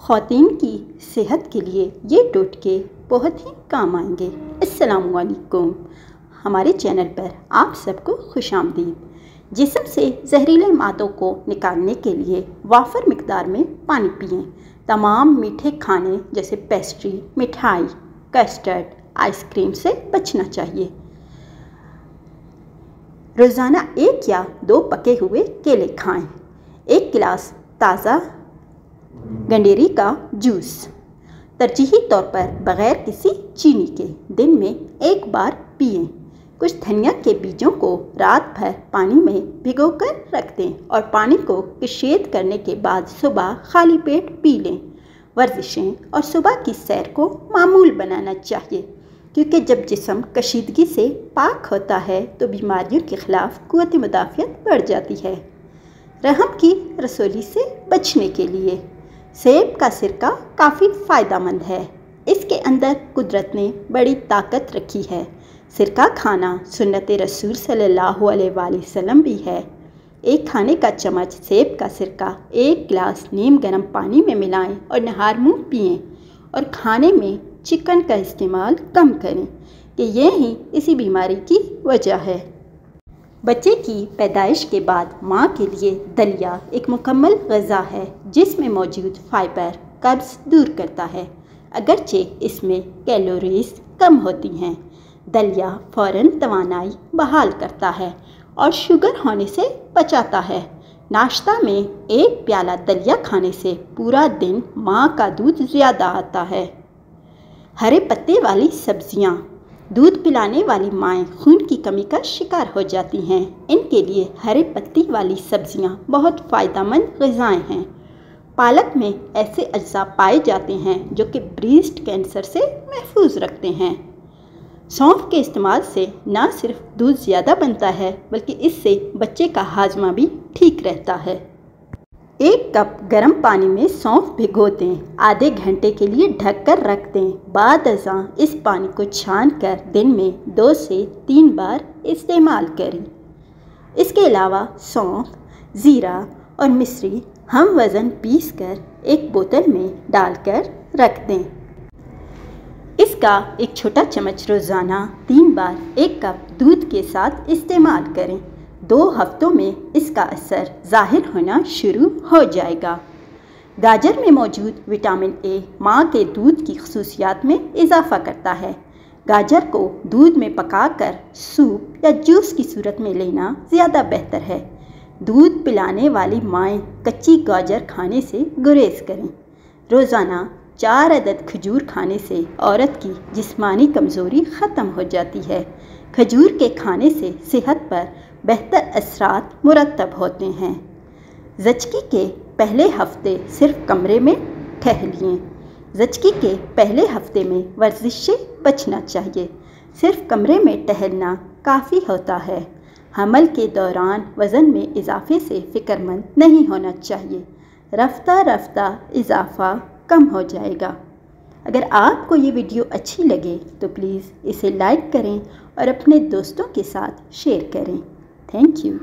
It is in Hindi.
ख़वातीन की सेहत के लिए ये टोटके बहुत ही काम आएंगे। अस्सलामुअलैकुम। हमारे चैनल पर आप सबको खुशामदीद। जिस्म से जहरीले मादों को निकालने के लिए वाफर मिकदार में पानी पिएं। तमाम मीठे खाने जैसे पेस्ट्री, मिठाई, कस्टर्ड, आइसक्रीम से बचना चाहिए। रोज़ाना 1 या 2 पके हुए केले खाएं। 1 गिलास ताज़ा गंडेरी का जूस तरजीही तौर पर बग़ैर किसी चीनी के दिन में 1 बार पिएं। कुछ धनिया के बीजों को रात भर पानी में भिगोकर रख दें और पानी को कशीद करने के बाद सुबह खाली पेट पी लें। वर्जिशें और सुबह की सैर को मामूल बनाना चाहिए, क्योंकि जब जिस्म कशीदगी से पाक होता है तो बीमारियों के ख़िलाफ़ क़ुव्वत मुदाफ़ियत बढ़ जाती है। रहम की रसोली से बचने के लिए सेब का सिरका काफ़ी फ़ायदेमंद है। इसके अंदर कुदरत ने बड़ी ताकत रखी है। सिरका खाना सुन्नत रसूल सल्लल्लाहु अलैहि वसल्लम भी है। 1 खाने का चम्मच सेब का सिरका 1 गिलास नीम गर्म पानी में मिलाएं और नहार मुँह पिएं। और खाने में चिकन का इस्तेमाल कम करें कि ये ही इसी बीमारी की वजह है। बच्चे की पैदाइश के बाद माँ के लिए दलिया एक मुकम्मल ग़िज़ा है, जिसमें मौजूद फ़ाइबर कब्ज़ दूर करता है, अगरचे इसमें कैलोरीज़ कम होती हैं। दलिया फ़ौरन तवानाई बहाल करता है और शुगर होने से बचाता है। नाश्ता में 1 प्याला दलिया खाने से पूरा दिन माँ का दूध ज़्यादा आता है। हरे पत्ते वाली सब्ज़ियाँ। दूध पिलाने वाली माएँ खून की कमी का शिकार हो जाती हैं। इनके लिए हरे पत्ती वाली सब्जियां बहुत फ़ायदेमंद ग़िज़ाएँ हैं। पालक में ऐसे अज्जा पाए जाते हैं जो कि ब्रेस्ट कैंसर से महफूज रखते हैं। सौंफ के इस्तेमाल से न सिर्फ दूध ज़्यादा बनता है, बल्कि इससे बच्चे का हाजमा भी ठीक रहता है। 1 कप गर्म पानी में सौंफ भिगो दें। आधे घंटे के लिए ढककर रख दें। बाद अज़ां इस पानी को छानकर दिन में 2 से 3 बार इस्तेमाल करें। इसके अलावा सौंफ, ज़ीरा और मिश्री हम वज़न पीस कर एक बोतल में डालकर रख दें। इसका 1 छोटा चम्मच रोज़ाना 3 बार 1 कप दूध के साथ इस्तेमाल करें। 2 हफ्तों में इसका असर ज़ाहिर होना शुरू हो जाएगा। गाजर में मौजूद विटामिन ए माँ के दूध की ख़ुसूसियात में इजाफ़ा करता है। गाजर को दूध में पकाकर सूप या जूस की सूरत में लेना ज़्यादा बेहतर है। दूध पिलाने वाली माएँ कच्ची गाजर खाने से गुरेज करें। रोज़ाना 4 अदद खजूर खाने से औरत की जिस्मानी कमज़ोरी ख़त्म हो जाती है। खजूर के खाने से सेहत पर बेहतर असरात मुरतब होते हैं। ज़चकी के पहले हफ्ते सिर्फ कमरे में टहलिए। ज़चकी के पहले हफ्ते में वर्जिश से बचना चाहिए। सिर्फ कमरे में टहलना काफ़ी होता है। हमल के दौरान वज़न में इजाफे से फ़िक्रमंद नहीं होना चाहिए। रफ्ता रफ्ता इजाफ़ा कम हो जाएगा। अगर आपको ये वीडियो अच्छी लगे तो प्लीज़ इसे लाइक करें और अपने दोस्तों के साथ शेयर करें। Thank you.